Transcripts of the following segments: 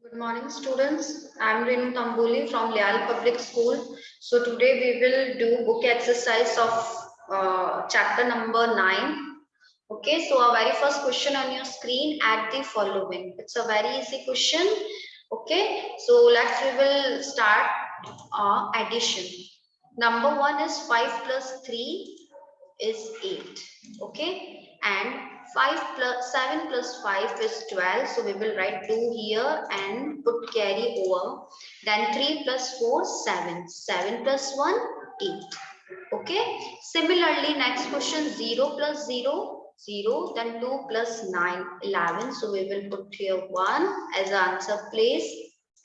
Good morning, students. I am Renu Tamboli from Leal Public School. So today we will do book exercise of chapter number 9. Okay, so our very first question on your screen, add the following. It's a very easy question. Okay, so we will start addition. Number 1 is 5 plus 3 is 8. Okay, and 7 plus 5 is 12, so we will write 2 here and put carry over. Then 3 plus 4 7 plus 1 8. Okay, similarly next question, 0 plus 0 0, then 2 plus 9 11, so we will put here 1 as answer place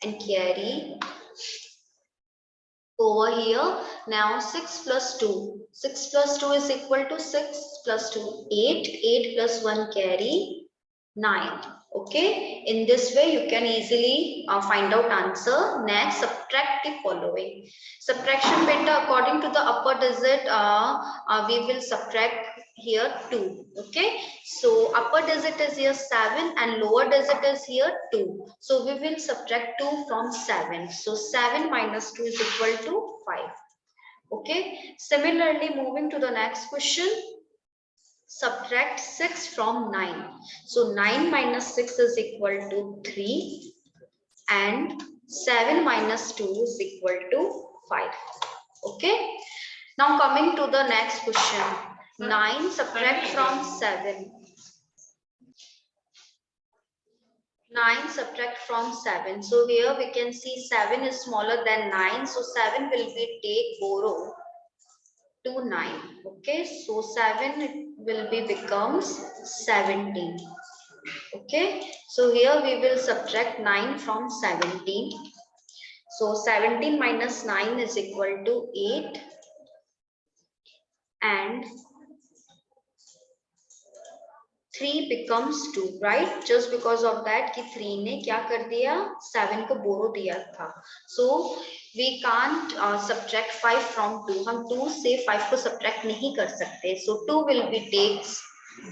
and carry over here. Now 6 plus 2. 6 plus 2 is equal to 6 plus 2, 8. 8 plus 1 carry 9. Okay. In this way, you can easily find out answer. Next, subtract the following. Subtraction beta, according to the upper digit, we will subtract here 2. Okay. So upper digit is here 7 and lower digit is here 2. So we will subtract 2 from 7. So 7 minus 2 is equal to 5. Okay. Similarly, moving to the next question, subtract 6 from 9. So 9 minus 6 is equal to 3 and 7 minus 2 is equal to 5. Okay. Now coming to the next question. 9 subtract from 7. 9 subtract from 7. So here we can see 7 is smaller than 9. So 7 will be take borrow to 9. Okay. So 7 will be becomes 17. Okay. So here we will subtract 9 from 17. So 17 minus 9 is equal to 8. And 3 becomes 2, right? Just because of that कि 3 ने क्या कर दिया, 7 को borrow दिया था. So we can't subtract 5 from 2. हम 2 से 5 को subtract नहीं कर सकते. So 2 will be takes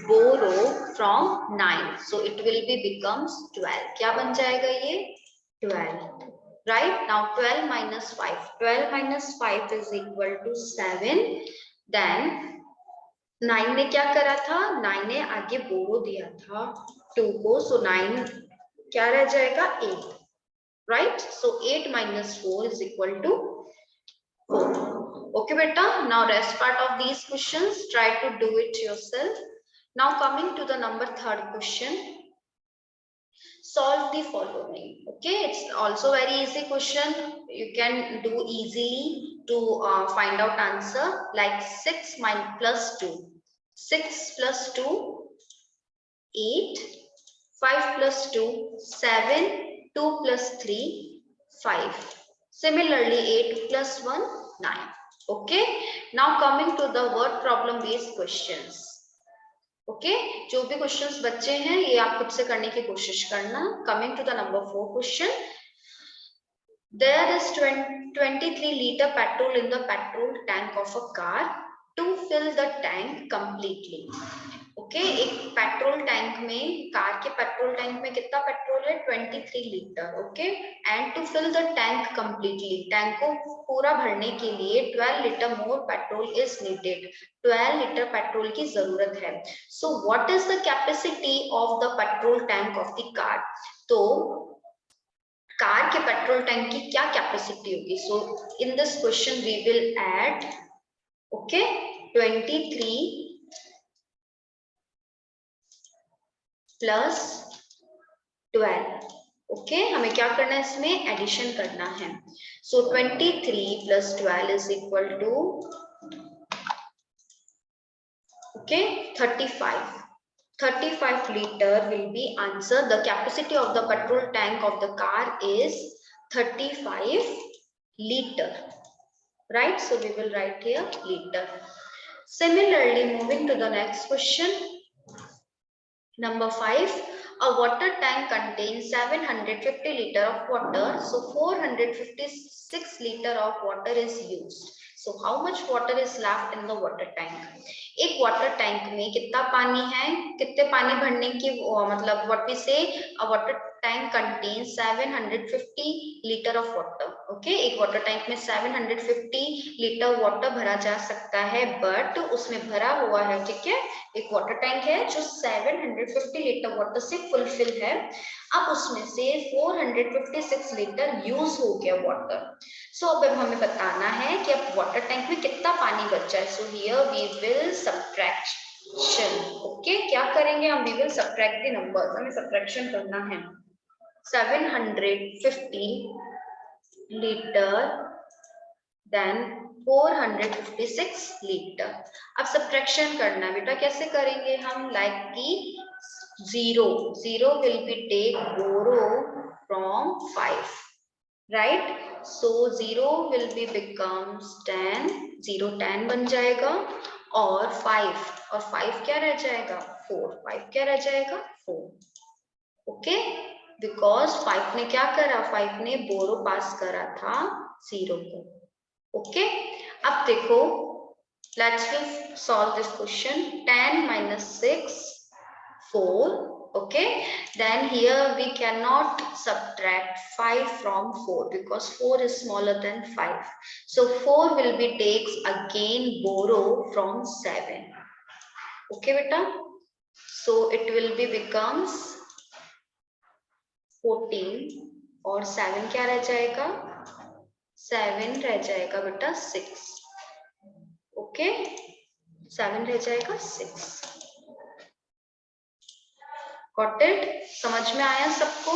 borrow from 9. So it will be becomes 12. क्या बन जाएगा ये? 12. Right? Now 12 minus 5. 12 minus 5 is equal to 7. Then 9 ने क्या करा था, 9 ने आगे बोरो दिया था 2 को. सो 9 क्या रह जाएगा, 8. Right. So 8 minus 4 is equal to 4. Okay beta. Now rest part of these questions try to do it yourself. Now coming to the number 3rd question, solve the following. Okay, it's also very easy question. You can do easily to find out answer. Like 6 plus 2. 6 plus 2, 8. 5 plus 2, 7. 2 plus 3, 5. Similarly, 8 plus 1, 9. Okay. Now coming to the word problem based questions. Okay जो भी questions बच्चे हैं ये आप खुद से करने की कोशिश करना. Coming to the number 4 question, there is 23 liter petrol in the petrol tank of a car to fill the tank completely. Okay एक पेट्रोल टैंक में, कार के पेट्रोल टैंक में कितना पेट्रोल है, 23 litre. Okay. And to fill the tank completely, tank को पूरा भरने के लिए 12 litre more petrol is needed. 12 litre petrol की जरूरत है. So what is the capacity of the petrol tank of the car. तो कार के पेट्रोल टैंक की क्या कैपेसिटी होगी. So in this question we will add okay 23 plus 12. Okay हमें क्या करना है, इसमें एडिशन करना है. So 23 plus 12 is equal to okay 35. 35 liter will be answer. The capacity of the petrol tank of the car is 35 liter. Right? So we will write here liter. Similarly, moving to the next question. Number 5, a water tank contains 750 liter of water. So 456 liter of water is used. So how much water is left in the water tank? एक water tank में कितना पानी है, कितने पानी भरने की मतलब what we say a water tank contains 750 litre of water. Okay, एक वाटर टैंक में 750 लीटर वाटर भरा जा सकता है, बट उसमें भरा हुआ है, ठीक है, एक वाटर टैंक है जो 750 लीटर वाटर से फुलफिल है. अब उसमें से 456 लीटर यूज हो गया वाटर. सो अब हमें बताना है कि अब वाटर टैंक में कितना पानी बचा है. So here we will subtraction. Okay, क्या करेंगे हम, we will subtract the numbers, हमें सब्ट्रैक्शन करना है. 750 लीटर देन 456 लीटर. अब सब्ट्रैक्शन करना है बेटा, कैसे करेंगे हम, लाइक की zero will be take borrow from 5, right. So 0 will be becomes 10, 0 10 बन जाएगा, और 5 क्या रह जाएगा, 5 क्या रह जाएगा, 4. ओके, बिकॉज 5 ने क्या करा, 5 ने बोरो पास करा था 0 को. ओके, अब देखो, let's solve this question. 10 minus 6, 4. Okay, then here we cannot subtract 5 from 4 because 4 is smaller than 5. So 4 will be takes again borrow from 7. Okay beta, so it will be becomes 14 और 7 क्या रह जाएगा, 7 रह जाएगा बेटा 6. Okay, 7 रह जाएगा 6. Got it? समझ में आया सबको?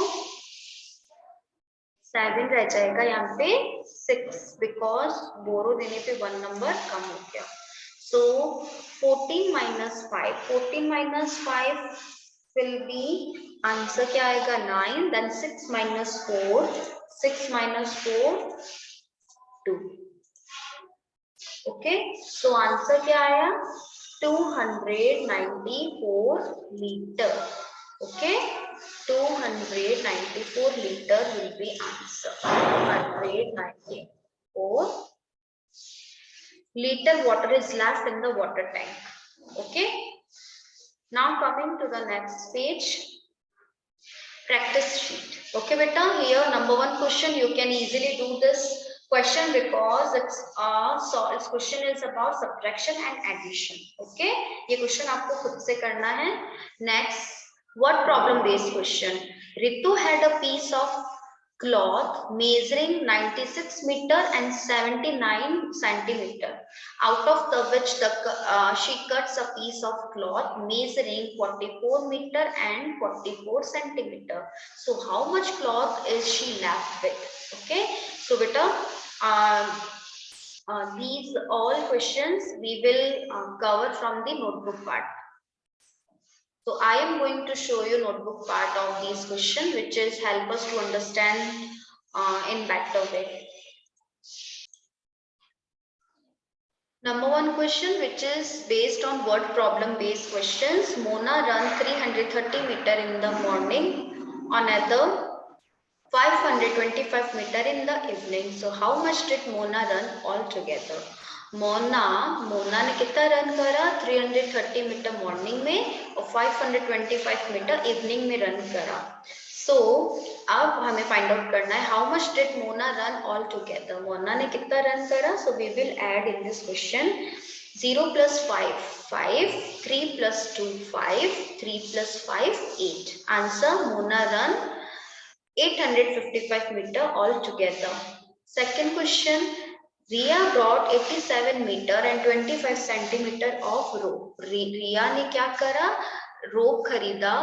7 रह जाएगा यहाँ पे 6 बिकॉज बोरो देने पे 1 नंबर कम हो गया. So 14 minus 5, 14 minus 5 will be, answer क्या आएगा 9. Then 6 minus 4, 6 minus 4 2. Okay, so answer क्या आया 294 litre. Okay, 294 liter will be answer. 294 liter water is left in the water tank. Okay, now coming to the next page, practice sheet. Okay beta, here number 1 question, you can easily do this question because it's this question is about subtraction and addition. Okay, ये question आपको खुद से करना है. Next, what problem based question? Ritu had a piece of cloth measuring 96 meter and 79 centimeter, out of the which she cuts a piece of cloth measuring 44 meter and 44 centimeter. So how much cloth is she left with? Okay, so beta, these all questions we will cover from the notebook part. So I am going to show you notebook part of these questions, which is help us to understand in better way. Number 1 question, which is based on word problem based questions. Mona run 330 meter in the morning, another 525 meter in the evening. So how much did Mona run altogether? Mona ने कितना run करा, 330 metre morning में और 525 metre evening में run करा. सो अब हमें find out करना है how much did Mona run all together. Mona ने कितना रन करा. So we will add in this question 0 plus 5 5, 3 plus 2 5, 3 plus 5 8. Answer, Mona run 855 meter altogether. Second question, Ria brought 87 meter and 25 centimeter of rope. Ria ने क्या करा, rope खरीदा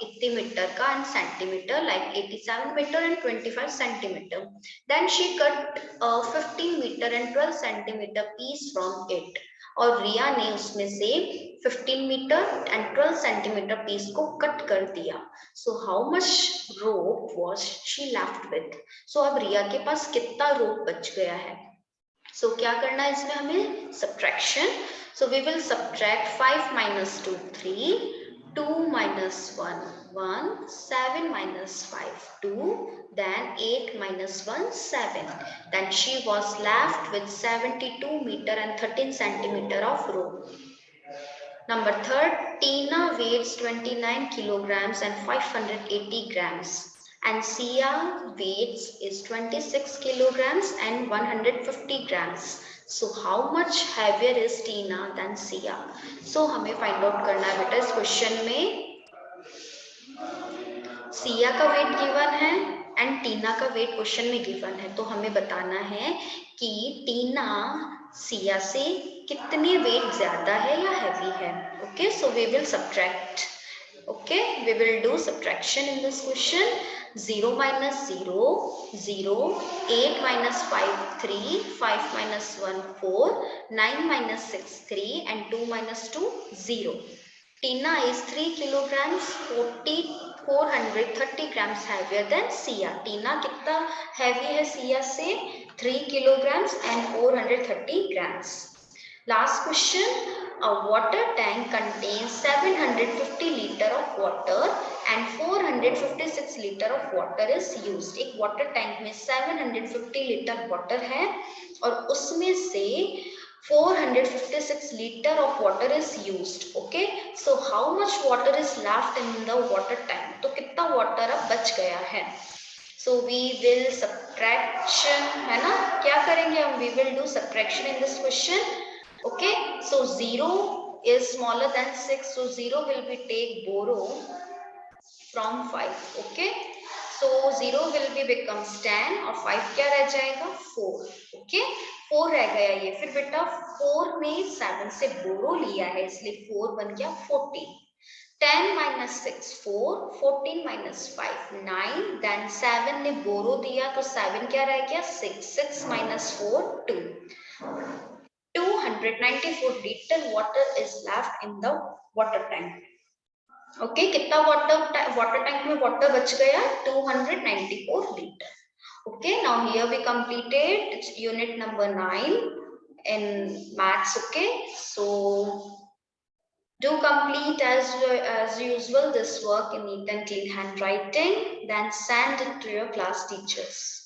इतने metre का and centimeter, like 87 meter and 25 centimeter. Then she cut a 15 meter and 12 centimeter piece from it. और रिया ने उसमें से 15 मीटर एंड 12 सेंटीमीटर पीस को कट कर दिया. So how much rope was she left with. सो अब रिया के पास कितना रोप बच गया है. सो क्या करना है इसमें हमें, subtraction. So we will subtract 5 minus 2 3, 2 minus 1 1, 7 minus 5, 2, then 8 minus 1, 7. Then she was left with 72 meter and 13 centimeter of rope. Number third, Tina weighs 29 kilograms and 580 grams. And Sia weights is 26 kilograms and 150 grams. So how much heavier is Tina than Sia? So हमें find out करना है बेटा इस question में सिया का wait given है and टीना का wait question में गिवन है, तो हमें बताना है कि टीना सिया से कितने वेट ज्यादा है या हैवी है. Okay, so we will subtract. Okay, we will do subtraction in this question. 0 minus 0, 0, 8 minus 5, 3, 5 minus 1, 4, 9 minus 6, 3, and 2 minus 2, 0. Tina is 3 kilograms, 430 grams heavier than Sia. Tina कितना heavy है Sia से? 3 kilograms and 430 grams. Last question. A water tank contains 750 liter of water and 456 liter of water is used. एक water tank में 750 liter water है और उसमें से 456 liter of water is used. Okay, so how much water is left in the water tank? तो कितना water अब बच गया है? So we will subtraction, है ना? क्या करेंगे हम? We will do subtraction in this question. Okay, so 0 is smaller than 6, so 0 will be take borrow from 5. Okay, so 0 will be becomes 10 और 5 क्या रह जाएगा? 4. Okay, 4 रह गया ये. फिर बेटा 4 ने 7 से बोरो लिया है इसलिए 4 बन गया 14. 10 minus 6, 4, 14 minus 5, 9, then 7 ने बोरो दिया तो 7 क्या रह गया? 6, 6 minus 4, 2. 294 liter water is left in the water tank. Okay, कितना water tank में water बच गया? 294 liter. Okay, now here we completed unit number 9 in maths. Okay, so do complete as usual this work in neat and clean handwriting, then send it to your class teachers.